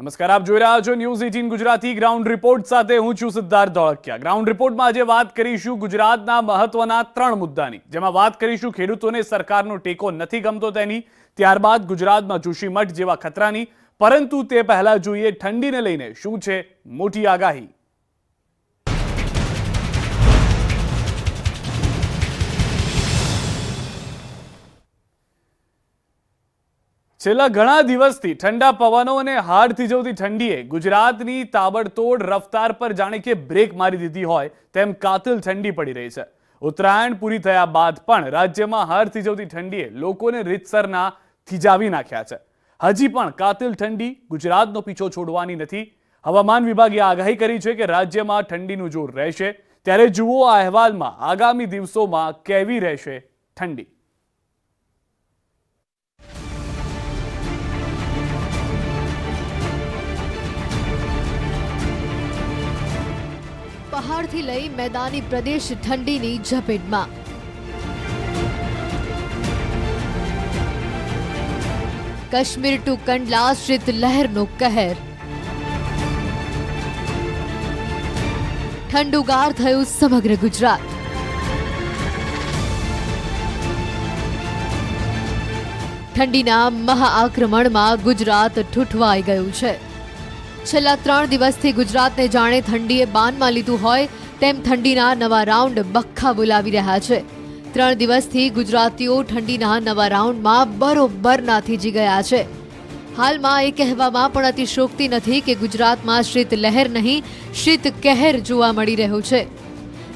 નમસ્કાર, આપ જોઈ રહ્યા છો ન્યૂઝ 18 ગુજરાતી ગ્રાઉન્ડ રિપોર્ટ સાથે હું છું સિદ્ધાર્થ ધોળકિયા। ગ્રાઉન્ડ રિપોર્ટમાં આજે વાત કરીશું ગુજરાતના મહત્વના 3 મુદ્દાની, જેમાં વાત કરીશું ખેડૂતોને સરકારનો ટેકો નથી ગમતો તેની, ત્યારબાદ ગુજરાતમાં જોશીમઠ જેવા ખતરાની, પરંતુ તે પહેલા જોઈએ ઠંડીને લઈને શું છે મોટી આગાહી। છેલ્લા ઘણા દિવસથી ઠંડા પવનો અને હાડ થીજવતી ઠંડીએ ગુજરાતની તાબડતોડ રફતાર પર જાણે કે બ્રેક મારી દીધી હોય તેમ કાતિલ ઠંડી પડી રહી છે। ઉત્તરાયણ પૂરી થયા બાદ પણ રાજ્યમાં હાડ થીજવતી ઠંડીએ લોકોને રીતસરના થીજાવી નાખ્યા છે। હજી પણ કાતિલ ઠંડી ગુજરાતનો પીછો છોડવાની નથી। હવામાન વિભાગે આગાહી કરી છે કે રાજ્યમાં ઠંડીનું જોર રહેશે। ત્યારે જુઓ આ અહેવાલમાં આગામી દિવસોમાં કેવી રહેશે ઠંડી। પહાડથી લઈ મેદાની પ્રદેશ ઠંડીની ઝપેટમાં। કાશ્મીર ટુ કંડલા શીત લહેરનો કહેર। ઠંડુગાર થયું સમગ્ર ગુજરાત। ઠંડીના મહાઆક્રમણમાં ગુજરાત ઠૂઠવાઈ ગયું છે। છેલ્લા 3 દિવસથી ગુજરાતને જાણે ઠંડીએ બાનમાં લીધું હોય તેમ ઠંડીના નવા રાઉન્ડ બખ્ખા બોલાવી રહ્યા છે। 3 દિવસથી ગુજરાતીઓ ઠંડીના નવા રાઉન્ડમાં બરોબરના થીજી ગયા છે। હાલમાં એ કહેવામાં પણ અતિશયોક્તિ નથી કે ગુજરાતમાં શીત લહેર નહીં, શીત કહેર જોવા મળી રહ્યું છે।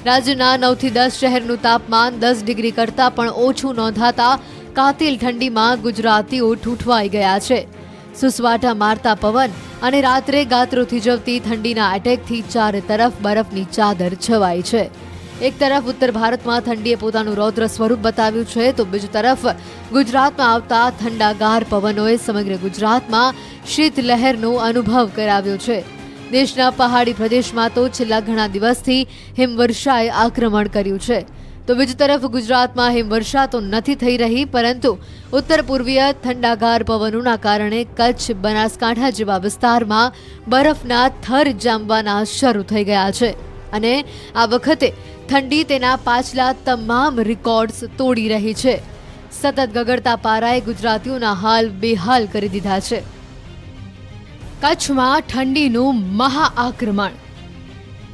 રાજ્યના 9 થી 10 શહેરનું તાપમાન 10 ડિગ્રી કરતાં પણ ઓછું નોંધાતા કાતિલ ઠંડીમાં ગુજરાતીઓ ઠૂઠવાઈ ગયા છે। સુસવાટા મારતા પવન અને રાત્રે ગાત્રો થીજવતી ઠંડીના એટેકથી ચારે તરફ બરફની ચાદર છવાઈ છે। એક તરફ ઉત્તર ભારતમાં ઠંડીએ પોતાનું રૌદ્ર સ્વરૂપ બતાવ્યું છે, તો બીજી તરફ ગુજરાતમાં આવતા ઠંડાગાર પવનોએ સમગ્ર ગુજરાતમાં શીત લહેરનો અનુભવ કરાવ્યો છે। દેશના પહાડી પ્રદેશમાં તો છેલ્લા ઘણા દિવસથી હિમવર્ષાએ આક્રમણ કર્યું છે, તો બીજી તરફ ગુજરાતમાં હિમવર્ષા તો નથી થઈ રહી, પરંતુ ઉત્તર પૂર્વીય ઠંડાગાર પવનોના કારણે કચ્છ, બનાસકાંઠા જેવા વિસ્તારમાં બરફના થર જામવાના શરૂ થઈ ગયા છે। અને આ વખતે ઠંડી તેના પાછલા તમામ રેકોર્ડ્સ તોડી રહી છે। સતત ગગડતા પારાએ ગુજરાતીઓના હાલ બેહાલ કરી દીધા છે। કચ્છમાં ઠંડીનું મહાઆક્રમણ।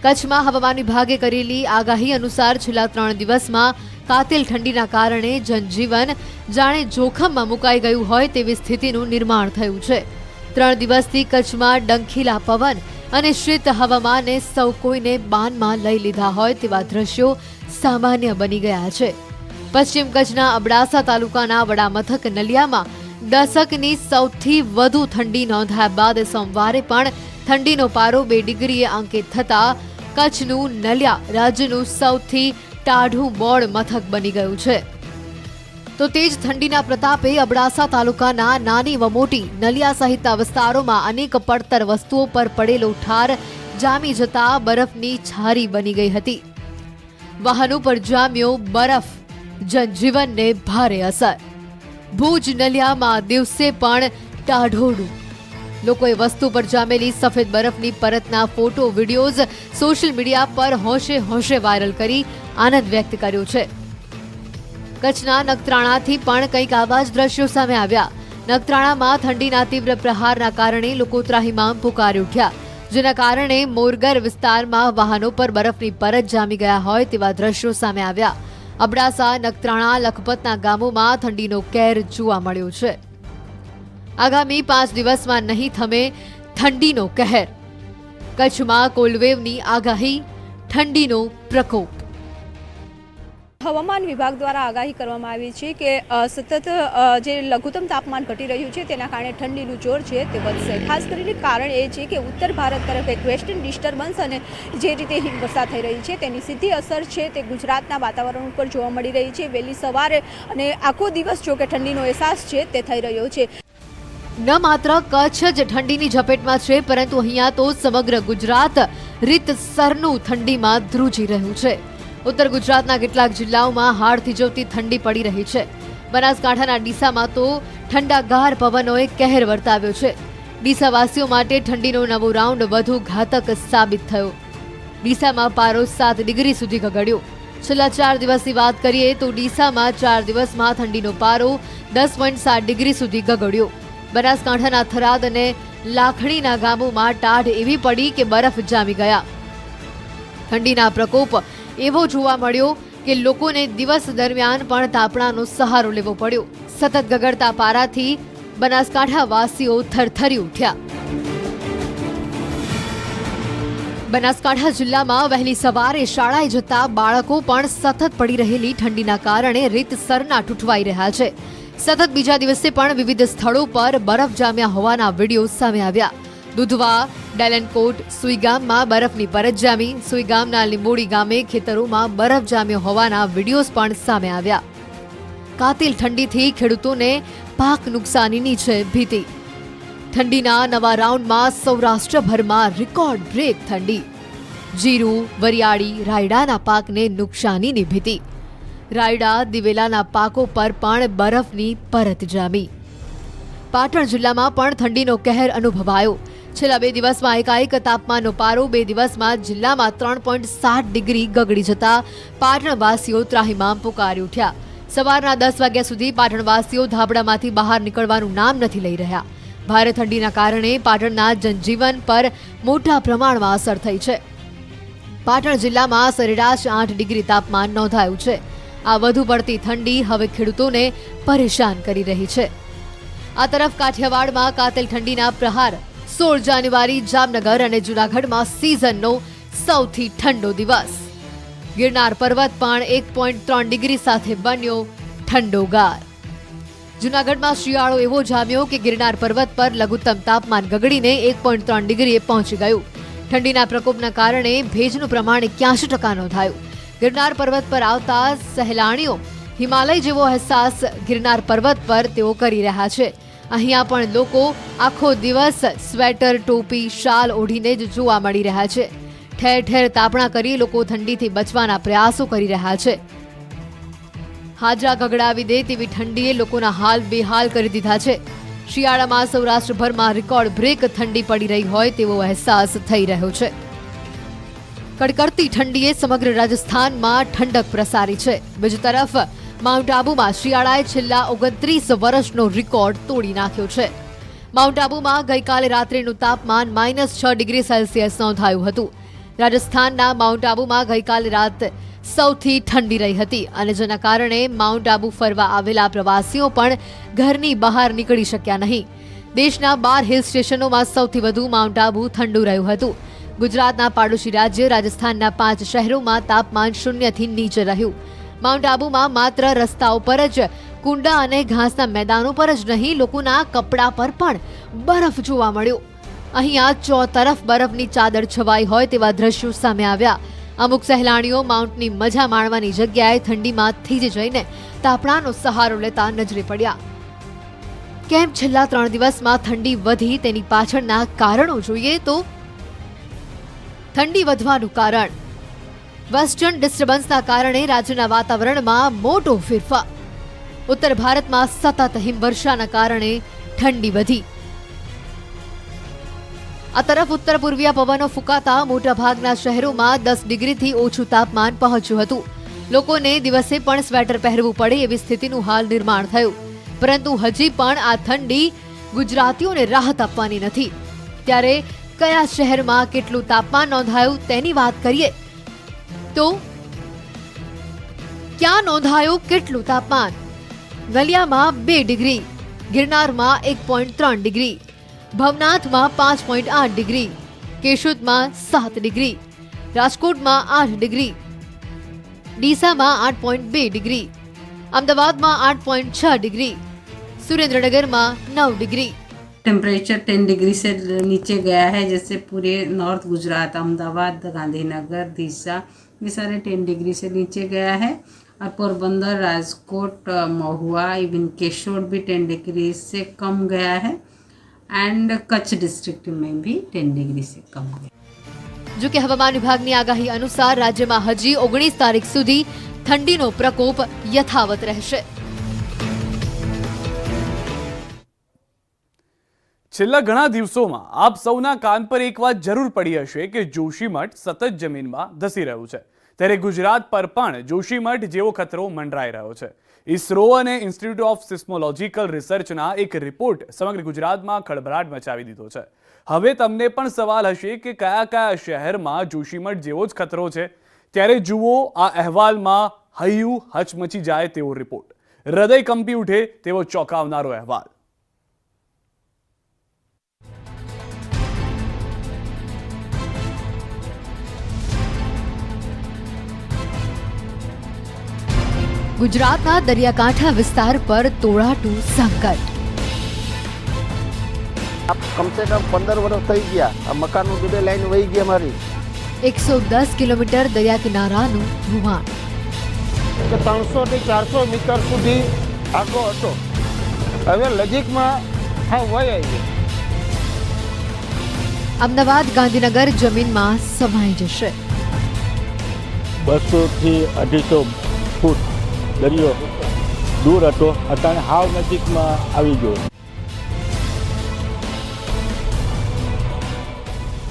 કચ્છમાં હવામાન વિભાગે કરેલી આગાહી અનુસાર છેલ્લા 3 દિવસમાં કાતિલ ઠંડીના કારણે જનજીવન જાણે જોખમમાં મુકાઈ ગયું હોય તેવી સ્થિતિનું નિર્માણ થયું છે। 3 દિવસથી કચ્છમાં ડંખીલા પવન અને શીત હવામાને સૌ કોઈને બાનમાં લઈ લીધા હોય તેવા દ્રશ્યો સામાન્ય બની ગયા છે। પશ્ચિમ કચ્છના અબડાસા તાલુકાના વડામથક નલિયામાં દશકની સૌથી વધુ ઠંડી નોંધાયા બાદ સોમવારે પણ ઠંડીનો પારો 2 ડિગ્રીએ અંકિત થતા કચ્છનું નલિયા રાજ્યનું સૌથી ટાઢું બોર્ડ મથક બની ગયું છે। તો તેજ ઠંડીના પ્રતાપે અબડાસા તાલુકાના નાની વ મોટી નલિયા સહિતના વિસ્તારોમાં અનેક પડતર વસ્તુઓ પર પડેલો ઠાર જામી જતા બરફની છારી બની ગઈ હતી। વાહનો પર જામ્યો બરફ, જનજીવનને ભારે અસર। ભુજ નલિયામાં દિવસે પણ ટાઢોડું। લોકોએ વસ્તુ પર જામેલી સફેદ બરફની પરતના ફોટો, વિડીયોઝ સોશિયલ મીડિયા પર હોંશે હોંશે વાયરલ કરી આનંદ વ્યક્ત કર્યો છે। કચ્છના નખત્રાણાથી પણ કંઈક આવા જ દ્રશ્યો સામે આવ્યા। નખત્રાણામાં ઠંડીના તીવ્ર પ્રહારના કારણે લોકો ત્રાહિમામ પુકારી ઉઠ્યા, જેના કારણે મોરગર વિસ્તારમાં વાહનો પર બરફની પરત જામી ગયા હોય તેવા દ્રશ્યો સામે આવ્યા। અબડાસા, નખત્રાણા, લખપતના ગામોમાં ઠંડીનો કેર જોવા મળ્યો છે। આગામી 5 દિવસમાં નહીં થમે ઠંડીનો કહેર। કચ્છમાં કોલ્ડવેવની આગાહી, ઠંડીનો પ્રકોપ। હવામાન વિભાગ દ્વારા આગાહી કરવામાં આવી છે કે સતત જે લઘુત્તમ તાપમાન ઘટી રહ્યું છે તેના કારણે ઠંડીનું જોર છે તે વધશે। ખાસ કરીને કારણ એ છે કે ઉત્તર ભારત તરફ એક વેસ્ટર્ન ડિસ્ટર્બન્સ અને જે રીતે હિમવર્ષા થઈ રહી છે તેની સીધી અસર છે તે ગુજરાતના વાતાવરણ ઉપર જોવા મળી રહી છે। વહેલી સવારે અને આખો દિવસ જો કે ઠંડીનો અહેસાસ છે તે થઈ રહ્યો છે। ન માત્ર કચ્છ જ ઠંડીની ઝપેટમાં છે, પરંતુ અહીંયા તો સમગ્ર ગુજરાત રીતસરનું ઠંડીમાં ધ્રુજી રહ્યું છે। ઉત્તર ગુજરાતના કેટલાક જિલ્લાઓમાં હાડ થીજવતી ઠંડી પડી રહી છે। બનાસકાંઠાના ડીસામાં તો ઠંડાગાર પવનોએ કહેર વર્તાવ્યો છે। ડીસાવાસીઓ માટે ઠંડીનો નવો રાઉન્ડ વધુ ઘાતક સાબિત થયો. ડીસામાં પારો 7 ડિગ્રી સુધી ગગડ્યો. છેલ્લા 4 દિવસની વાત કરીએ તો ડીસામાં 4 દિવસમાં ઠંડીનો પારો 10.7 ડિગ્રી સુધી ગગડ્યો. બનાસકાંઠાના થરાદ અને લાખણીના ગામોમાં ટાઢ એવી પડી કે બરફ જામી ગયા. ઠંડીના પ્રકોપ એવો જોવા મળ્યો કે લોકોને દિવસ દરમિયાન પણ તાપણાનો સહારો લેવો પડ્યો. સતત ગગડતા પારાથી બનાસકાંઠાવાસીઓ થરથરી ઉઠ્યા. બનાસકાંઠા જિલ્લામાં વહેલી સવારે શાળાએ જતા બાળકો પણ સતત પડી રહેલી ઠંડીના કારણે રીતસરના ઠૂંઠવાઈ રહ્યા છે. સતત બીજા દિવસે પણ વિવિધ સ્થળો પર બરફ જામ્યા હોવાના વિડીયો સામે આવ્યા. દુધવા, ડેલનકોટ, સુઈગામમાં બરફની પરત જામી. સુઈગામના લીંબોડી ગામે ખેતરોમાં બરફ જામ્યો હોવાના વિડીયોઝ પણ સામે આવ્યા. કાતિલ ઠંડીથી ખેડૂતોને પાક નુકસાનીની છે ભીતિ. ઠંડીના નવા રાઉન્ડમાં સૌરાષ્ટ્રભરમાં રેકોર્ડ બ્રેક ઠંડી. જીરું, વરિયાળી, રાયડાના પાકને નુકસાનીની ભીતિ. રાયડા, દિવેલાના પાકો પર પણ બરફની પરત જામી. પાટણ જિલ્લામાં પણ ઠંડીનો કહેર અનુભવાયો. છેલ્લા 2 દિવસમાં એકાએક તાપમાનનો પારો 2 દિવસમાં જિલ્લામાં 3.7 ડિગ્રી ગગડી જતા પાટણવાસીઓ ત્રાહિમામ પુકારી ઉઠ્યા. સવારના 10 વાગ્યા સુધી પાટણવાસીઓ ધાબળામાંથી બહાર નીકળવાનું નામ નથી લઈ રહ્યા. ભારે ઠંડીના કારણે પાટણના જનજીવન પર મોટા પ્રમાણમાં અસર થઈ છે. પાટણ જિલ્લામાં સરેરાશ 8 ડિગ્રી તાપમાન નોંધાયું છે. આ વધુ પડતી ઠંડી હવે ખેડૂતોને પરેશાન કરી રહી છે. આ તરફ કાઠિયાવાડમાં કાતિલ ઠંડીના પ્રહાર. 16 જાન્યુઆરી જામનગર અને જૂનાગઢમાં સિઝનનો સૌથી ઠંડો દિવસ. ગિરનાર પર્વત પણ 1.3 ડિગ્રી સાથે બન્યો ઠંડોગાર. જૂનાગઢમાં શિયાળો એવો જામ્યો કે ગિરનાર પર્વત પર લઘુત્તમ તાપમાન ગગડીને 1.3 ડિગ્રીએ પહોંચી ગયું. ઠંડીના પ્રકોપના કારણે ભેજનું પ્રમાણ 81% નોંધાયું. ગિરનાર પર્વત પર આવતા સહેલાણીઓ હિમાલય જેવો અહેસાસ ગિરનાર પર્વત પર તેઓ કરી રહ્યા છે. અહીંયા પણ લોકો આખો દિવસ સ્વેટર, ટોપી, શાલ ઓઢીને જ જોવા મળી રહ્યા છે. ઠેર ઠેર તાપણા કરી લોકો ઠંડીથી બચવાના પ્રયાસો કરી રહ્યા છે. હાજરા ગગડાવી દે તેવી ઠંડીએ લોકોના હાલ બેહાલ કરી દીધા છે. શિયાળામાં સૌરાષ્ટ્રભરમાં રેકોર્ડ બ્રેક ઠંડી પડી રહી હોય તેવો અહેસાસ થઈ રહ્યો છે. કડકડતી ઠંડીએ સમગ્ર રાજસ્થાનમાં ઠંડક પ્રસારી છે. બીજી તરફ માઉન્ટ આબુમાં શિયાળાએ છેલ્લા 29 વર્ષનો રેકોર્ડ તોડી નાખ્યો છે. માઉન્ટ આબુમાં ગઈકાલે રાત્રિનું તાપમાન -6 ડિગ્રી સેલ્સિયસ નોંધાયું હતું. રાજસ્થાનના માઉન્ટ આબુમાં ગઈકાલે રાત સૌથી ઠંડી રહી હતી અને જેના કારણે માઉન્ટ આબુ ફરવા આવેલા પ્રવાસીઓ પણ ઘરની બહાર નીકળી શક્યા નહીં. દેશના 12 હિલ સ્ટેશનોમાં સૌથી વધુ માઉન્ટ આબુ ઠંડુ રહ્યું હતું. ગુજરાતના પાડોશી રાજ્ય રાજસ્થાનના 5 શહેરોમાં તાપમાન 0થી નીચે રહ્યું. માઉન્ટ આબુમાં માત્ર રસ્તાઓ પર જ કુંડા અને ઘાસના મેદાનો પર જ નહીં, લોકોના કપડાં પર પણ બરફ જોવા મળ્યો. અહીંયા ચોતરફ બરફની ચાદર છવાઈ હોય તેવા દ્રશ્યો સામે આવ્યા. અમુક સહેલાણીઓ માઉન્ટની મજા માણવાની જગ્યાએ ઠંડીમાં થીજી જઈને તાપણાનો સહારો લેતા નજરે પડ્યા. કેમ છેલ્લા 3 દિવસમાં ઠંડી વધી તેની પાછળના કારણો જોઈએ તો ઠંડી વધવાનું કારણ વેસ્ટર્ન ડિસ્ટર્બન્સના કારણે રાજ્યના વાતાવરણમાં મોટો ફેરફાર. ઉત્તર ભારતમાં સતત હિમવર્ષાના કારણે ઠંડી વધી. આ તરફ ઉત્તર પૂર્વીય પવનો ફૂંકાતા મોટાભાગના શહેરોમાં 10 ડિગ્રીથી ઓછું તાપમાન પહોંચ્યું હતું. લોકોને દિવસે પણ સ્વેટર પહેરવું પડે એવી સ્થિતિનું હાલ નિર્માણ થયું. પરંતુ હજી પણ આ ઠંડી ગુજરાતીઓને રાહત આપવાની નથી. ત્યારે કયા શહેરમાં કેટલું તાપમાન નોંધાયું તેની વાત કરીએ તો ક્યાં નોંધાયું કેટલું તાપમાન? નલિયામાં 2 ડિગ્રી, ગિરનારમાં 1.3 ડિગ્રી, ભવનાથમાં 5.8 ડિગ્રી, કેશોદમાં 7 ડિગ્રી, રાજકોટમાં 8 ડિગ્રી, ડીસામાં 8.2 ડિગ્રી, અમદાવાદમાં 8.6 ડિગ્રી, सुरेंद्रनगर में 9 डिग्री। टेम्परेचर 10 डिग्री से नीचे गया है, जैसे पूरे नॉर्थ गुजरात, अहमदाबाद, गांधीनगर, दीसा, ये सारे 10 डिग्री से नीचे गया है। और पोरबंदर, राजकोट, महुआ, इवन केशोद भी 10 डिग्री से कम गया है। एंड कच्छ डिस्ट्रिक्ट में भी 10 डिग्री से कम गया। जो कि हवामान विभागनी आगाही अनुसार राज्य में हजी 19 तारीख सुधी ठंडीनो प्रकोप यथावत रहेशे। છેલ્લા ઘણા દિવસોમાં આપ સૌના કાન પર એક વાત જરૂર પડી હશે કે જોશીમઠ સતત જમીનમાં ધસી રહ્યું છે, ત્યારે ગુજરાત પર પણ જોશીમઠ જેવો ખતરો મંડરાઈ રહ્યો છે. ઇસરો અને ઇન્સ્ટિટ્યૂટ ઓફ સિસ્મોલોજીકલ રિસર્ચના એક રિપોર્ટ સમગ્ર ગુજરાતમાં ખળભળાટ મચાવી દીધો છે. હવે તમને પણ સવાલ હશે કે કયા કયા શહેરમાં જોશીમઠ જેવો જ ખતરો છે, ત્યારે જુઓ આ અહેવાલમાં હૈયું હચમચી જાય તેવો રિપોર્ટ, હૃદય કંપી ઉઠે તેવો ચોંકાવનારો અહેવાલ. ગુજરાતના દરિયાકાંઠા વિસ્તાર પર તોળાતું સંકટ. કમસે કમ 15 વર્ષ થઈ ગયા આ મકાનનું બે લાઈન વહી ગઈ અમારી. 110 કિલોમીટર દરિયા કિનારાનું ધોવાણ. 300 થી 400 મીટર સુધી આગો હતો, હવે નજીકમાં હા વહી આવી. અમદાવાદ ગાંધીનગર જમીનમાં સમાઈ જશે. 200 થી 250 ફૂટ દરિયો દૂર હતો, અત્યારે હાવ નજીકમાં આવી ગયો.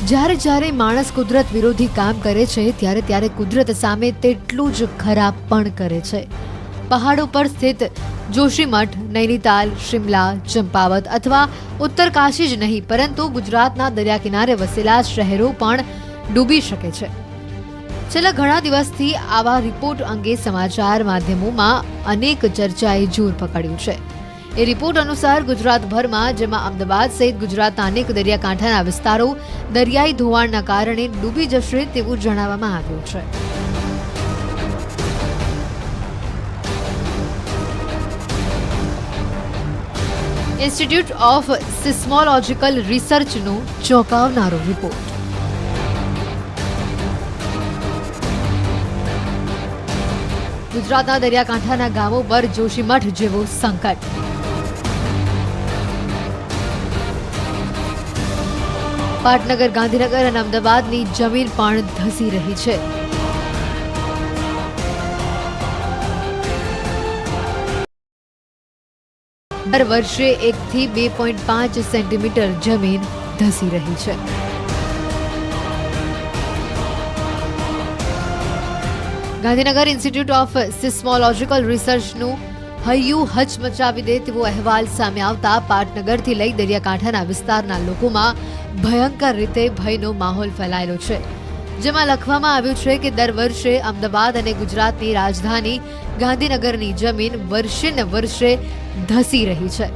જ્યારે જ્યારે માણસ કુદરત વિરોધી કામ કરે છે ત્યારે ત્યારે કુદરત સામે તેટલું જ ખરાબ પણ કરે છે. પહાડો પર સ્થિત જોશીમઠ, નૈનીતાલ, શિમલા, ચંપાવત અથવા ઉત્તરકાશી જ નહીં પરંતુ ગુજરાતના દરિયા કિનારે વસેલા શહેરો પણ ડૂબી શકે છે. છેલ્લા ઘણા દિવસથી આવા રિપોર્ટ અંગે સમાચાર માધ્યમોમાં અનેક ચર્ચાએ જોર પકડ્યું છે. એ રિપોર્ટ અનુસાર ગુજરાતભરમાં, જેમાં અમદાવાદ સહિત ગુજરાતના અનેક દરિયાકાંઠાના વિસ્તારો દરિયાઈ ધોવાણના કારણે ડૂબી જશે તેવું જણાવવામાં આવ્યું છે. ઇન્સ્ટિટ્યૂટ ઓફ સિસ્મોલોજીકલ રિસર્ચનો ચોંકાવનારો રિપોર્ટ. ગુજરાતના દરિયાકાંઠાના ગામો પર જોશીમઠ જેવો સંકટ. પાટનગર, ગાંધીનગર અને અમદાવાદની જમીન પણ ધસી રહી છે. દર વર્ષે 1 થી 2.5 સેન્ટીમીટર જમીન ધસી રહી છે. ગાંધીનગર ઇન્સ્ટિટ્યૂટ ઓફ સિસ્મોલોજીકલ રિસર્ચનું હૈયું હચમચાવી દે તેવો અહેવાલ સામે આવતા પાટનગરથી લઈ દરિયાકાંઠાના વિસ્તારના લોકોમાં ભયંકર રીતે ભયનો માહોલ ફેલાયેલો છે. જેમાં લખવામાં આવ્યું છે કે દર વર્ષે અમદાવાદ અને ગુજરાતની રાજધાની ગાંધીનગરની જમીન વર્ષે ને વર્ષે ધસી રહી છે.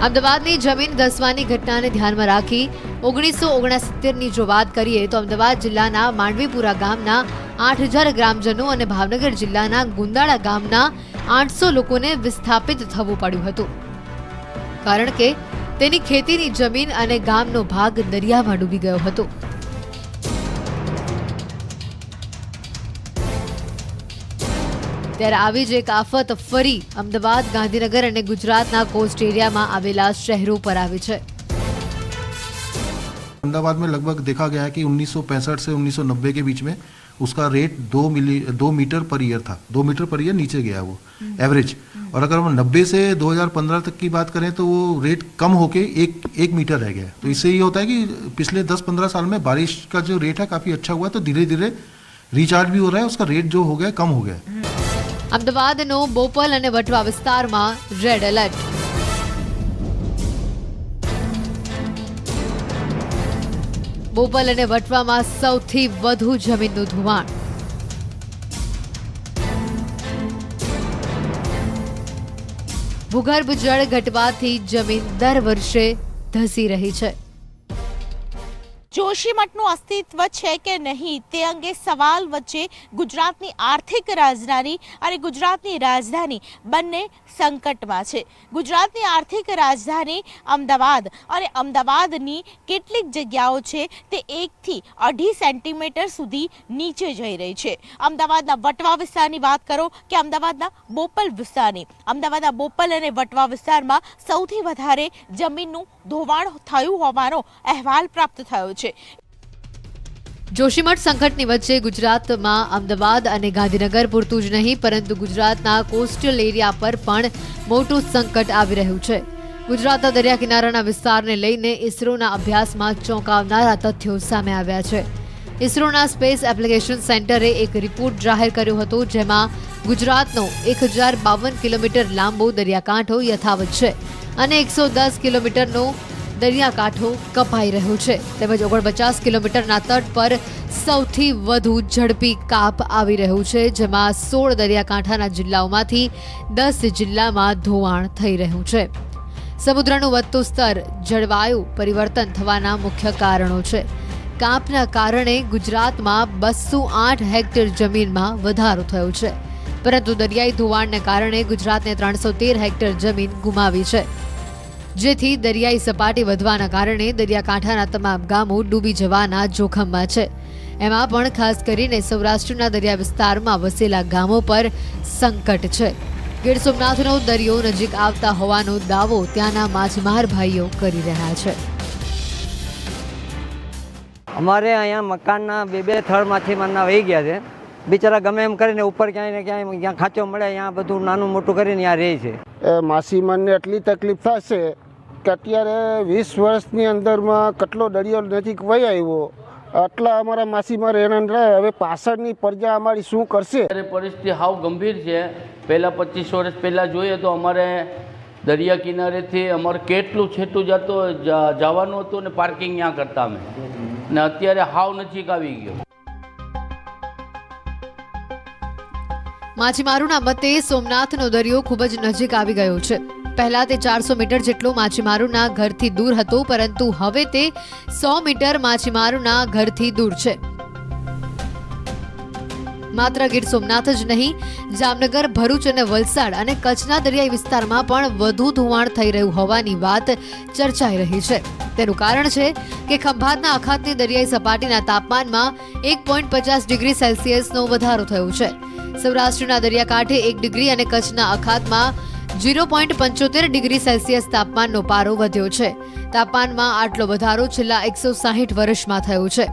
અમદાવાદની જમીન ધસવાની ઘટનાને ધ્યાનમાં રાખી 1969ની જો વાત કરીએ તો અમદાવાદ જિલ્લાના માંડવીપુરા ગામના 8000 ગ્રામજનો અને ભાવનગર જિલ્લાના ગુંદાળા ગામના 800 લોકોને વિસ્થાપિત થવું પડ્યું હતું, કારણ કે તેની ખેતીની જમીન અને ગામનો ભાગ દરિયામાં ડૂબી ગયો હતો. ત્યારે આવી જ એક આફત ફરી અમદાવાદ, ગાંધीनगर અને ગુજરાતના कोस्ट एरिया में आवेला शहरों पर આવી છે. अहमदाबाद में लगभग देखा गया है कि 1965 से 1990 के बीच में उसका रेट 2 मीटर पर ईयर था. 2 मीटर पर ईयर नीचे गया वो एवरेज. और अगर हम 90 से 2015 तक की बात करें तो वो रेट कम होके एक मीटर रह गया. तो इससे ये होता है कि पिछले 10-15 साल में बारिश का जो रेट है काफ़ी अच्छा हुआ है, तो धीरे धीरे रिचार्ज भी हो रहा है, उसका रेट जो हो गया कम हो गया. અમદાવાદનો બોપલ અને વટવા વિસ્તારમાં રેડ એલર્ટ. બોપલ અને વટવામાં સૌથી વધુ જમીનનું ધોવાણ. ભૂગર્ભ જળ ઘટવાથી જમીન દર વર્ષે ધસી રહી છે. જોશીમઠનું અસ્તિત્વ છે કે નહીં તે અંગે સવાલ વચ્ચે ગુજરાતની આર્થિક રાજધાની અને ગુજરાતની રાજધાની બંને સંકટમાં છે. ગુજરાતની આર્થિક રાજધાની અમદાવાદ અને અમદાવાદની કેટલીક જગ્યાઓ છે તે 1 થી 2.5 સેન્ટીમીટર સુધી નીચે જઈ રહી છે. અમદાવાદના વટવા વિસ્તારની વાત કરો કે અમદાવાદના બોપલ વિસ્તારની, અમદાવાદના બોપલ અને વટવા વિસ્તારમાં સૌથી વધારે જમીનનું ધોવાણ થયું હોવાનો અહેવાલ પ્રાપ્ત થયો છે. જોશીમઠ સંકટની વચ્ચે ગુજરાતમાં અમદાવાદ અને ગાંધીનગર પૂરતું જ નહીં પરંતુ ગુજરાતના કોસ્ટલ એરિયા પર પણ મોટું સંકટ આવી રહ્યું છે. ગુજરાતના દરિયા કિનારાના વિસ્તારને લઈને ઇસરોના અભ્યાસમાં ચોંકાવનારા તથ્યો સામે આવ્યા છે. ઇસરોના સ્પેસ એપ્લિકેશન સેન્ટરે એક રિપોર્ટ જાહેર કર્યો હતો જેમાં ગુજરાતનો 1052 કિલોમીટર લાંબો દરિયાકાંઠો યથાવત છે અને 110 કિલોમીટરનો દરિયાકાંઠો કપાઈ રહ્યો છે તેમજ 49 કિલોમીટરના તટ પર સૌથી વધુ ઝડપી કાપ આવી રહ્યું છે જેમાં 16 દરિયાકાંઠાના જિલ્લાઓમાંથી 10 જિલ્લામાં ધોવાણ થઈ રહ્યું છે. સમુદ્રનું વધતું સ્તર જળવાયુ પરિવર્તન થવાના મુખ્ય કારણો છે. કાપના કારણે ગુજરાતમાં 208 હેક્ટર જમીનમાં વધારો થયો છે પરંતુ દરિયાઈ ધોવાણને કારણે ગુજરાતને 313 હેક્ટર જમીન ગુમાવી છે જેથી દરિયાઈ સપાટી વધવાના કારણે દરિયાકાંઠાના તમામ ગામો ડૂબી જવાના જોખમમાં છે. એમાં પણ ખાસ કરીને સૌરાષ્ટ્રના દરિયા વિસ્તારમાં વસેલા ગામો પર સંકટ છે. ગીર સોમનાથનો દરિયો નજીક આવતા હોવાનો દાવો ત્યાંના માછીમાર ભાઈઓ કરી રહ્યા છે. અમારે અહીંયા મકાનના બે થડ માછીમારના વહી ગયા છે. બિચારા ગમે એમ કરીને ઉપર ક્યાંય ને ક્યાંય જ્યાં ખાંચો મળે અહીંયા બધું નાનું મોટું કરીને ત્યાં રહે છે. માછીમારને એટલી તકલીફ થશે કે અત્યારે 20 વર્ષની અંદરમાં કેટલો દરિયો નજીક વહી આવ્યો આટલા અમારા માછીમાર હેરાન રહે. હવે પાછળની પ્રજા અમારી શું કરશે? પરિસ્થિતિ હાવ ગંભીર છે. પહેલાં 25 વર્ષ પહેલાં જોઈએ તો અમારે દરિયા કિનારેથી અમારે કેટલું છેટું જવાનું હતું ને પાર્કિંગ ત્યાં કરતા અમે ને અત્યારે હાવ નજીક આવી ગયો. માછીમારોના મતે સોમનાથનો દરિયો ખૂબ જ નજીક આવી ગયો છે. પહેલા તે 400 મીટર જેટલો માછીમારોના ઘરથી દૂર હતો પરંતુ હવે તે 100 મીટર માછીમારોના ઘરથી દૂર છે. માત્ર ગીર સોમનાથ જ નહીં જામનગર, ભરૂચ અને વલસાડ અને કચ્છના દરિયાઈ વિસ્તારમાં પણ વધુ ધોવાણ થઈ રહ્યું હોવાની વાત ચર્ચાઈ રહી છે. તેનું કારણ છે કે ખંભાતના અખાતની દરિયાઈ સપાટીના તાપમાનમાં 1.50 ડિગ્રી સેલ્સિયસનો વધારો થયો છે. સૌરાષ્ટ્રના દરિયાકાંઠે 1 ડિગ્રી અને કચ્છના અખાતમાં 0.75 ડિગ્રી સેલ્સિયસ તાપમાનનો પારો વધ્યો છે. તાપમાનમાં આટલો વધારો છેલ્લા 160 વર્ષમાં થયો છે.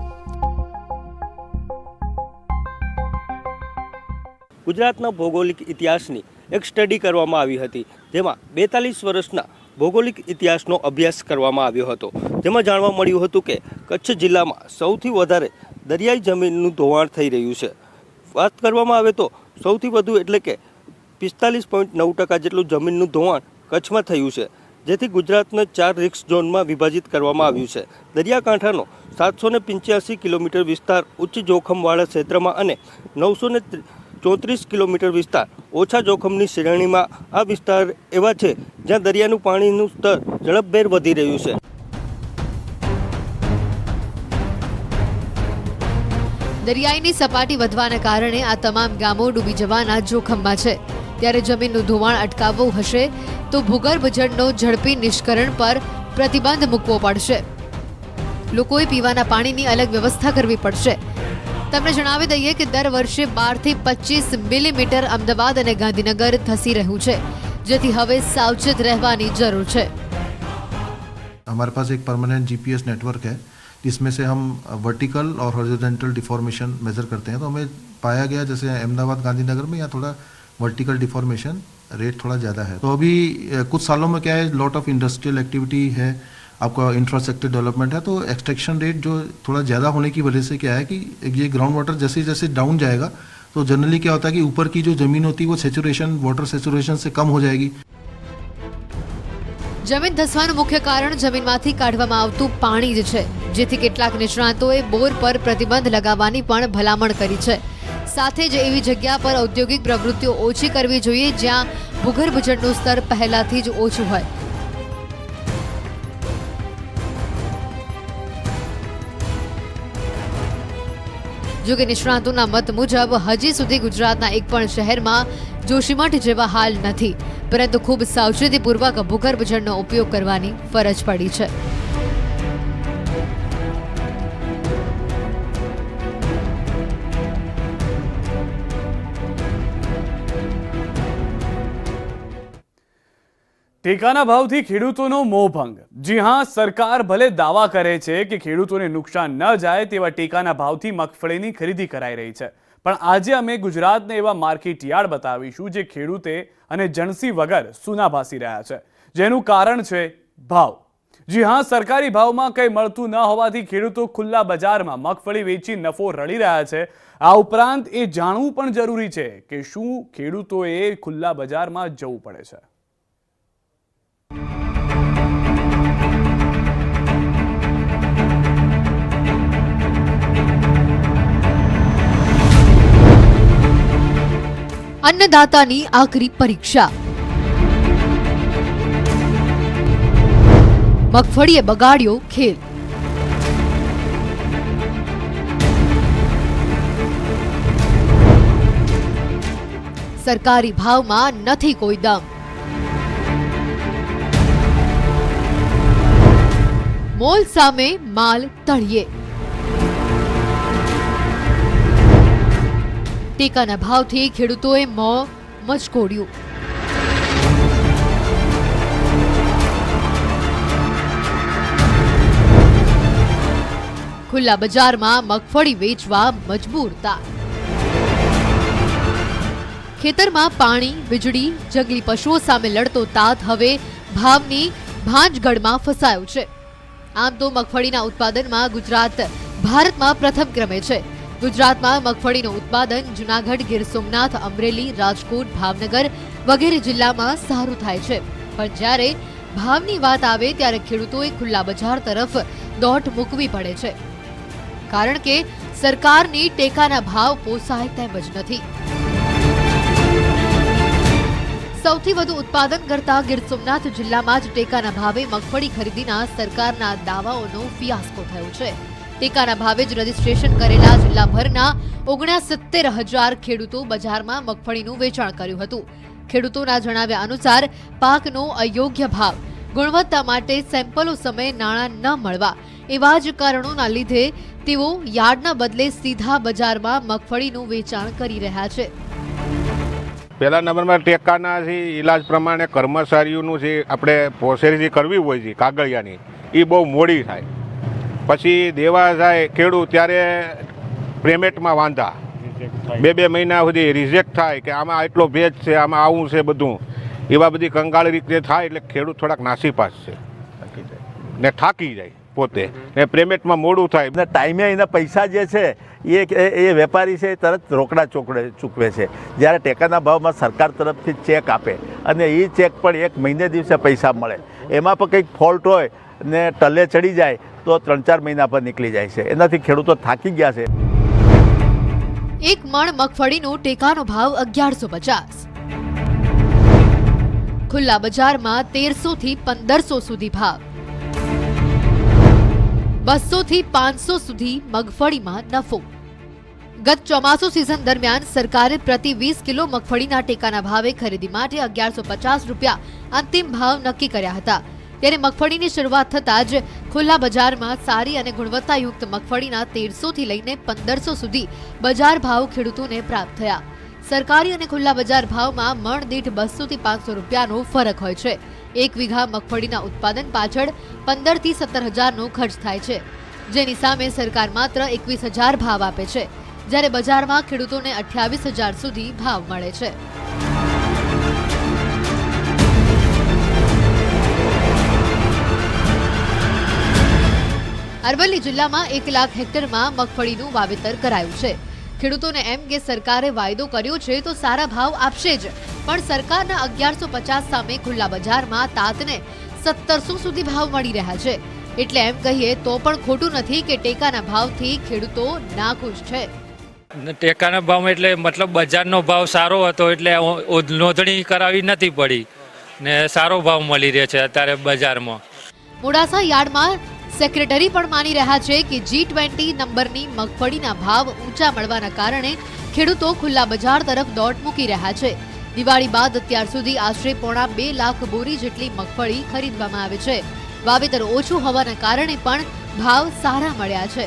ગુજરાતના ભૌગોલિક ઇતિહાસની એક સ્ટડી કરવામાં આવી હતી જેમાં 42 વર્ષના ભૌગોલિક ઇતિહાસનો અભ્યાસ કરવામાં આવ્યો હતો. જેમાં જાણવા મળ્યું હતું કે કચ્છ જિલ્લામાં સૌથી વધારે દરિયાઈ જમીનનું ધોવાણ થઈ રહ્યું છે. વાત કરવામાં આવે તો સૌથી વધુ એટલે કે 45.9% જેટલું જમીનનું ધોવાણ કચ્છમાં થયું છે જેથી ગુજરાતને 4 રિસ્ક ઝોનમાં વિભાજિત કરવામાં આવ્યું છે. દરિયાકાંઠાનો 785 કિલોમીટર વિસ્તાર ઉચ્ચ જોખમવાળા ક્ષેત્રમાં અને 934 કિલોમીટર વિસ્તાર ઓછા જોખમની શ્રેણીમાં. આ વિસ્તાર એવા છે જ્યાં દરિયાનું પાણીનું સ્તર ઝડપભેર વધી રહ્યું છે. દરિયાઈની સપાટી વધવાને કારણે આ તમામ ગામો ડૂબી જવાના જોખમમાં છે. ત્યારે જમીનનું ધોવાણ અટકાવવું હશે તો ભૂગર્ભ જળનો ઝડપી નિષ્કરણ પર પ્રતિબંધ મૂકવો પડશે. લોકોએ પીવાના પાણીની અલગ વ્યવસ્થા કરવી પડશે. તમને જણાવી દઈએ કે દર વર્ષે 12 થી 25 મિલીમીટર અમદાવાદ અને ગાંધીનગર ધસી રહ્યું છે જેથી હવે સાવચેત રહેવાની જરૂર છે. हमारे पास एक परमानेंट जीपीएस नेटवर्क है जिसमें से हम वर्टिकल और हॉरिजॉन्टल डिफॉर्मेशन मेजर करते हैं. तो हमें पाया गया जैसे अहमदाबाद गांधीनगर में यहाँ थोड़ा वर्टिकल डिफॉर्मेशन रेट थोड़ा ज़्यादा है. तो अभी कुछ सालों में क्या है, लॉट ऑफ इंडस्ट्रियल एक्टिविटी है, आपका इंफ्रास्ट्रक्चर डेवलपमेंट है, तो एक्सट्रैक्शन रेट जो थोड़ा ज़्यादा होने की वजह से क्या है कि ये ग्राउंड वाटर जैसे जैसे डाउन जाएगा तो जनरली क्या होता है कि ऊपर की जो ज़मीन होती है वो सेचुरेशन, वाटर सेचुरेशन से कम हो जाएगी. જમીન ધસવાનું મુખ્ય કારણ જમીનમાંથી કાઢવામાં આવતું પાણી જ છે જેથી કેટલાક નિષ્ણાતોએ બોર પર પ્રતિબંધ લગાવવાની પણ ભલામણ કરી છે. સાથે જ એવી જગ્યા પર ઔદ્યોગિક પ્રવૃત્તિઓ ઓછી કરવી જોઈએ જ્યાં ભૂગર્ભ જળનું સ્તર પહેલાથી જ ઓછું હોય. જો કે નિષ્ણાતોના મત મુજબ હજી સુધી ગુજરાતના એક પણ શહેરમાં જોશીમઠ જેવા હાલ નથી પરંતુ ખૂબ સાવચેતીપૂર્વક ભૂગર્ભ જળનો ઉપયોગ કરવાની ફરજ પડી છે. ટેકાના ભાવથી ખેડૂતોનો મોહભંગ। જી હા, સરકાર ભલે દાવા કરે છે કે ખેડૂતોને નુકસાન ન જાય તેવા ટેકાના ભાવથી મગફળીની ખરીદી કરાઈ રહી છે, પણ આજે અમે ગુજરાતને એવા માર્કેટ યાર્ડ બતાવીશું જે ખેડૂતે અને જણસી વગર સૂના ભાસી રહ્યા છે, જેનું કારણ છે ભાવ। જી હા, સરકારી ભાવમાં કંઈ મળતું ન હોવાથી ખેડૂતો ખુલ્લા બજારમાં મગફળી વેચી નફો રળી રહ્યા છે। આ ઉપરાંત એ જાણવું પણ જરૂરી છે કે શું ખેડૂતોએ ખુલ્લા બજારમાં જવું પડે છે। अन्नदातानी आखरी परीक्षा। मगफळीए बगाड्यो खेल। सरकारी भावमां नथी कोई दम। मोल सामे माल तळिये। ટેકાના ભાવથી ખેડૂતોએ મોં મચકોડ્યું। ખુલ્લા બજારમાં મગફળી વેચવા મજબૂરતા। ખેતરમાં પાણી, વીજળી, જંગલી પશુઓ સામે લડતો તાત હવે ભાવની ભાંજગઢમાં ફસાયો છે। આમ તો મગફળીના ઉત્પાદનમાં ગુજરાત ભારતમાં પ્રથમ ક્રમે છે। ગુજરાતમાં મગફળીનું ઉત્પાદન જૂનાગઢ, ગીર સોમનાથ, અમરેલી, રાજકોટ, ભાવનગર વગેરે જિલ્લામાં સારું થાય છે, પણ જ્યારે ભાવની વાત આવે ત્યારે ખેડૂતોએ ખુલ્લા બજાર તરફ દોટ મૂકવી પડે છે, કારણ કે સરકારની ટેકાના ભાવ પોસાય તેમ જ નથી। સૌથી વધુ ઉત્પાદન કરતા ગીર સોમનાથ જિલ્લામાં જ ટેકાના ભાવે મગફળી ખરીદીના સરકારના દાવાઓનો ફિયાસ્કો થયો છે। ટેકાના ભાવે જ રજીસ્ટ્રેશન કરેલા જિલ્લાભરના 69,000 ખેડૂતો બજારમાં મગફળીનું વેચાણ કર્યું હતું। ખેડૂતોના જણાવ્યા અનુસાર પાકનો અયોગ્ય ભાવ, ગુણવત્તા માટે સેમ્પલો સમયે નાણાં ન મળવા એવા જ કારણોના લીધે તેઓ યાર્ડના બદલે સીધા બજારમાં મગફળીનું વેચાણ કરી રહ્યા છે। પહેલા નંબરમાં ટેકાના છે ઇલાજ પ્રમાણે કર્મચારીઓનું જે આપણે પ્રોસેસ કરવી હોય છે કાગળિયાની, એ બહુ મોડી થાય। પછી દેવા જાય ખેડૂત ત્યારે પેમેન્ટમાં વાંધા, 2 મહિના સુધી રિજેક્ટ થાય કે આમાં આટલો ભેજ છે, આમાં આવું છે, બધું એવા બધી કંગાળ રીતે થાય એટલે ખેડૂત થોડાક નાસીપાસ છે ને થાકી જાય પોતે, ને પેમેન્ટમાં મોડું થાય ને ટાઈમે એના પૈસા જે છે એ વેપારી છે તરત રોકડા ચૂકવે છે, જ્યારે ટેકાના ભાવમાં સરકાર તરફથી ચેક આપે અને એ ચેક પણ 1 મહિને દિવસે પૈસા મળે, એમાં પણ કંઈક ફોલ્ટ હોય ને ટલે ચડી જાય તો 3-4 મહિના પર નીકળી જાય છે। એનાથી ખેડૂતો થાકી ગયા છે। એક મણ મગફળીનો ટેકાનો ભાવ 1150। ખુલ્લા બજારમાં 1300 થી 1500 સુધી ભાવ। 200 થી 500 સુધી મગફળીમાં નફો। ગત ચોમાસુ સિઝન દરમિયાન સરકારે પ્રતિ 20 કિલો મગફળીના ટેકાના ભાવે ખરીદી માટે 1150 રૂપિયા અંતિમ ભાવ નક્કી કર્યા હતા, ત્યારે મગફળીની શરૂઆત થતાં જ ખુલ્લા બજારમાં સારી અને ગુણવત્તાયુક્ત મગફળીના 1300 થી લઈને 1500 સુધી બજાર ભાવ ખેડૂતોને પ્રાપ્ત થયા। સરકારી અને ખુલ્લા બજાર ભાવમાં મણ દીઠ 200 થી 500 રૂપિયાનો ફરક હોય છે। 1 વીઘા મગફળીના ઉત્પાદન પાછળ 15 થી 17,000નો ખર્ચ થાય છે, જેની સામે સરકાર માત્ર 21,000 ભાવ આપે છે, જ્યારે બજારમાં ખેડૂતોને 28,000 સુધી ભાવ મળે છે। અરવલ્લી જિલ્લામાં 1 લાખ હેક્ટરમાં મગફળીનું વાવેતર કરાયું છે। ખેડૂતોને એમ કે સરકારે વાયદો કર્યો છે તો સારા ભાવ આપશે જ, પણ સરકારના 1150 સામે ખુલ્લા બજારમાં તાતને 1700 સુધી ભાવ મળી રહ્યા છે, એટલે એમ કહીએ તો પણ ખોટું નથી કે ટેકાના ભાવથી ખેડૂતો નાખુશ છે। ટેકાના ભાવ એટલે મતલબ બજારનો ભાવ સારો હતો એટલે નોંધણી કરાવી નથી પડી ને સારો ભાવ મળી રહ્યો છે અત્યારે બજારમાં। મોડાસા યાર્ડમાં સેક્રેટરી પણ માની રહ્યા છે કે G20 નંબરની મગફળીના ભાવ ઊંચા મળવાના કારણે ખેડૂતો ખુલ્લા બજાર તરફ દોટ મૂકી રહ્યા છે। દિવાળી બાદ અત્યાર સુધી આશરે 2.5 લાખ બોરી જેટલી મગફળી ખરીદવામાં આવે છે। વાવેતર ઓછું હોવાના કારણે પણ ભાવ સારા મળ્યા છે।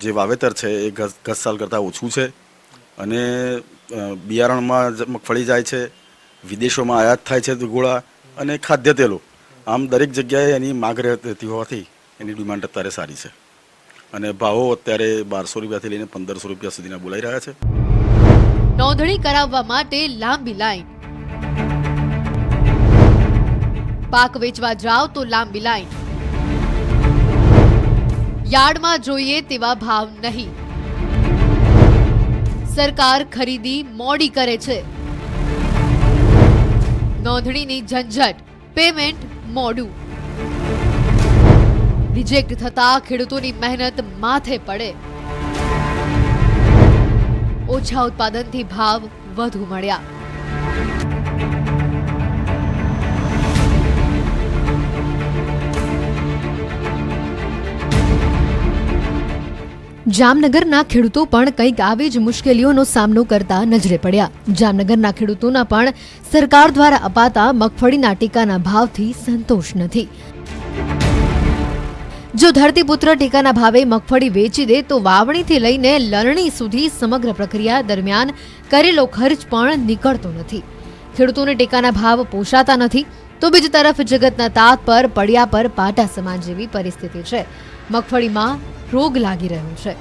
જે વાવેતર છે એ ગત સાલ કરતાં ઓછું છે અને બિયારણમાં મગફળી જાય છે વિદેશોમાં આયાત થાય છે ગોળા અને ખાદ્ય તેલો, આમ દરેક જગ્યાએ એની માગ રહેતી હોવાથી એની ડિમાન્ડ અત્યારે સારી છે અને ભાવો અત્યારે 1200 રૂપિયાથી લઈને 1500 રૂપિયા સુધીના બોલાઈ રહ્યા છે. નોંધણી કરાવવા માટે લાંબી લાઈન, પાક વેચવા જાવ તો લાંબી લાઈન, યાર્ડમાં જોઈએ તેવા ભાવ નહીં, સરકાર ખરીદી મોડી કરે છે, નોંધણીની ઝંઝટ, પેમેન્ટ મોડું, રિજેક્ટ થતા ખેડૂતોની મહેનત માથે પડે, ઓછા ઉત્પાદનથી ભાવ વધુ મળ્યા. જામનગરના ખેડૂતો પણ કંઈક આવી જ મુશ્કેલીઓનો સામનો કરતા નજરે પડ્યા. જામનગરના ખેડૂતોના પણ સરકાર દ્વારા અપાતા મગફળીના ટેકાના ભાવથી સંતોષ નથી. જો ધરતીપુત્ર ટેકાના ભાવે મગફળી વેચી દે તો વાવણીથી લઈને લણણી સુધી સમગ્ર પ્રક્રિયા દરમિયાન કરેલો ખર્ચ પણ નીકળતો નથી. ખેડૂતોને ટેકાના ભાવ પોષાતા નથી તો બીજી તરફ જગતના તાત પર પડ્યા પર પાટા સમાન જેવી પરિસ્થિતિ છે. મગફળીમાં રોગ લાગી રહ્યો છે.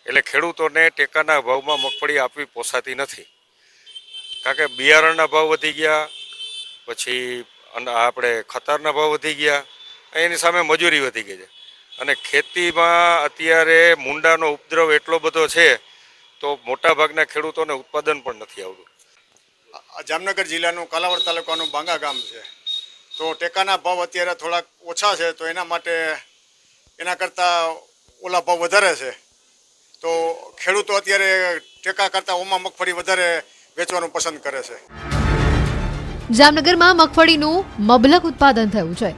એટલે ખેડૂતોને ટેકાના ભાવમાં મગફળી આપવી પોસાતી નથી, કારણ કે બિયારણના ભાવ વધી ગયા, પછી આપણે ખાતરના ભાવ વધી ગયા, એની સામે મજૂરી વધી ગઈ છે અને ખેતીમાં અત્યારે મૂંડાનો ઉપદ્રવ એટલો બધો છે તો મોટાભાગના ખેડૂતોને ઉત્પાદન પણ નથી આવતું. જામનગર જિલ્લાનું કાલાવડ તાલુકાનું બાંગા ગામ છે, તો ટેકાના ભાવ અત્યારે થોડાક ઓછા છે, તો એના માટે એના કરતાં ઓલા ભાવ વધારે છે, તો ખેડૂતો અત્યારે ટેકા કરતાં ઓમાં મગફળી વધારે વેચવાનું પસંદ કરે છે. જામનગરમાં મગફળીનું મબલક ઉત્પાદન થયું છે.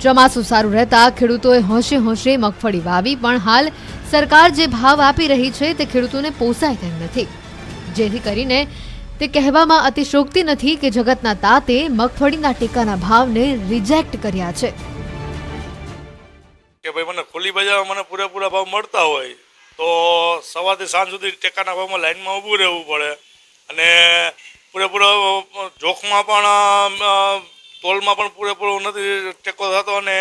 ચોમાસું સારું રહેતા ખેડૂતોએ હોંશે હોંશે મગફળી વાવી, પણ હાલ સરકાર જે ભાવ આપી રહી છે તે ખેડૂતોને પોસાય તેમ નથી, જેથી કરીને તે કહેવામાં અતિશોક્તિ નથી કે જગતના તાતે મગફળીના ટેકાના ભાવને રિજેક્ટ કર્યા છે. કે ભાઈ મને ખુલ્લી બજારમાં મને પૂરેપૂરા ભાવ મળતા હોય તો સવારથી સાંજ સુધી ટેકાના ભાવમાં લાઈનમાં ઊભું રહેવું પડે અને પૂરેપૂરો જોખમાં પણ તોલમાં પણ પૂરેપૂરો નથી ટેકો થતો અને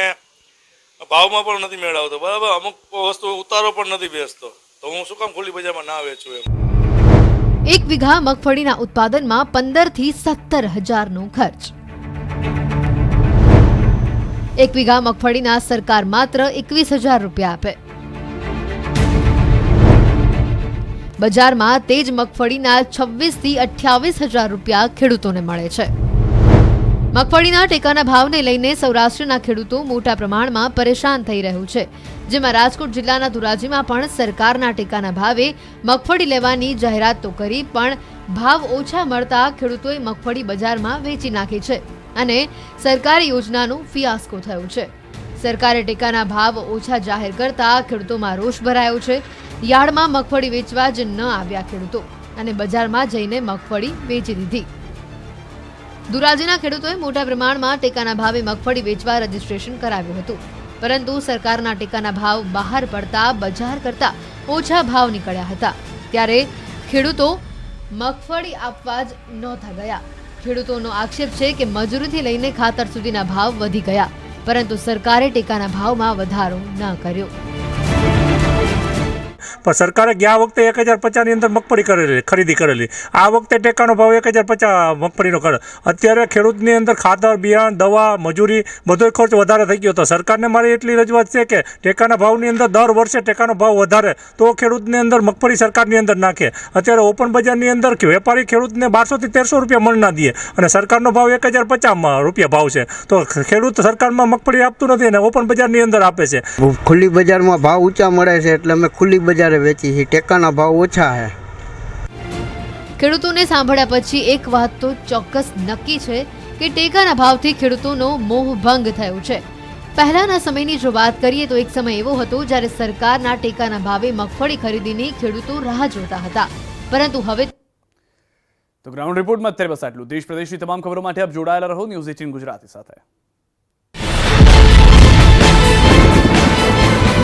ભાવમાં પણ નથી મેળવતો. બરાબર, અમુક વસ્તુ ઉતારો પણ નથી બેસતો, તો હું શું કામ ખુલ્લી બજારમાં ના વેચું એમ. 1 વીઘા મગફળીના ઉત્પાદનમાં 15 થી 17 હજારનો ખર્ચ. 1 વીઘા મગફળીના સરકાર માત્ર 21,000 રૂપિયા આપે. બજારમાં તે જ મગફળીના 26 થી 28,000 રૂપિયા ખેડૂતોને મળે છે. મગફળીના ટેકાના ભાવને લઈને સૌરાષ્ટ્રના ખેડૂતો મોટા પ્રમાણમાં પરેશાન થઈ રહ્યું છે, જેમાં રાજકોટ જિલ્લાના ધોરાજીમાં પણ સરકારના ટેકાના ભાવે મગફળી લેવાની જાહેરાત તો કરી, પણ ભાવ ઓછા મળતા ખેડૂતોએ મગફળી બજારમાં વેચી નાખી છે અને સરકારી યોજનાનું ફિયાસ્કો થયું છે. સરકારે ટેકાના ભાવ ઓછા જાહેર કરતા ખેડૂતોમાં રોષ ભરાયો છે. યાર્ડમાં મગફળી વેચવા જ ન આવ્યા ખેડૂતો અને બજારમાં જઈને મગફળી વેચી દીધી. ધોરાજીના ખેડૂતોએ મોટા પ્રમાણમાં ટેકાના ભાવે મગફળી વેચવા રજીસ્ટ્રેશન કરાવ્યું હતું, પરંતુ સરકારના ટેકાના ભાવ બહાર પડતા બજાર કરતા ઓછા ભાવ નીકળ્યા હતા. ત્યારે ખેડૂતો મગફળી આપવા જ નહોતા ગયા. ખેડૂતોનો આક્ષેપ છે કે મજૂરીથી લઈને ખાતર સુધીના ભાવ વધી ગયા, પરંતુ સરકારે ટેકાના ભાવમાં વધારો ન કર્યો. પણ સરકારે ગયા વખતે 1,050ની અંદર મગફળી ખરીદી કરેલી, આ વખતે ટેકાનો ભાવ 1,050 મગફળીનો કરે. અત્યારે ખેડૂતની અંદર ખાતર, બિયારણ, દવા, મજૂરી બધો ખર્ચ વધારે થઈ ગયો. તો સરકારને મારી એટલી રજૂઆત છે કે ટેકાના ભાવની અંદર દર વર્ષે ટેકાનો ભાવ વધારે તો ખેડૂતની અંદર મગફળી સરકારની અંદર નાખે. અત્યારે ઓપન બજારની અંદર વેપારી ખેડૂતને 1200 થી 1300 રૂપિયા મણના દે અને સરકારનો ભાવ 1,050 રૂપિયા ભાવ છે, તો ખેડૂત સરકારમાં મગફળી આપતું નથી અને ઓપન બજારની અંદર આપે છે. ખુલ્લી બજારમાં ભાવ ઊંચા મળે છે એટલે અમે ખુલ્લી બજારે વેચી છે, ટેકાના ભાવ ઓછા છે. ખેડૂતોને સાંભળ્યા પછી એક વાત તો ચોક્કસ નક્કી છે કે ટેકાના ભાવથી ખેડૂતોનો મોહ ભંગ થયો છે. પહેલાના સમયની જો વાત કરીએ તો એક સમય એવો હતો જ્યારે સરકારના ટેકાના ભાવે મગફળી ખરીદીની ખેડૂતો રાહ જોતા હતા, પરંતુ હવે તો ગ્રાઉન્ડ રિપોર્ટમાં અત્યારે બસ આટલું. દેશ પ્રદેશની તમામ ખબરો માટે આપ જોડાયેલા રહો ન્યૂઝ 18 ગુજરાતી સાથે.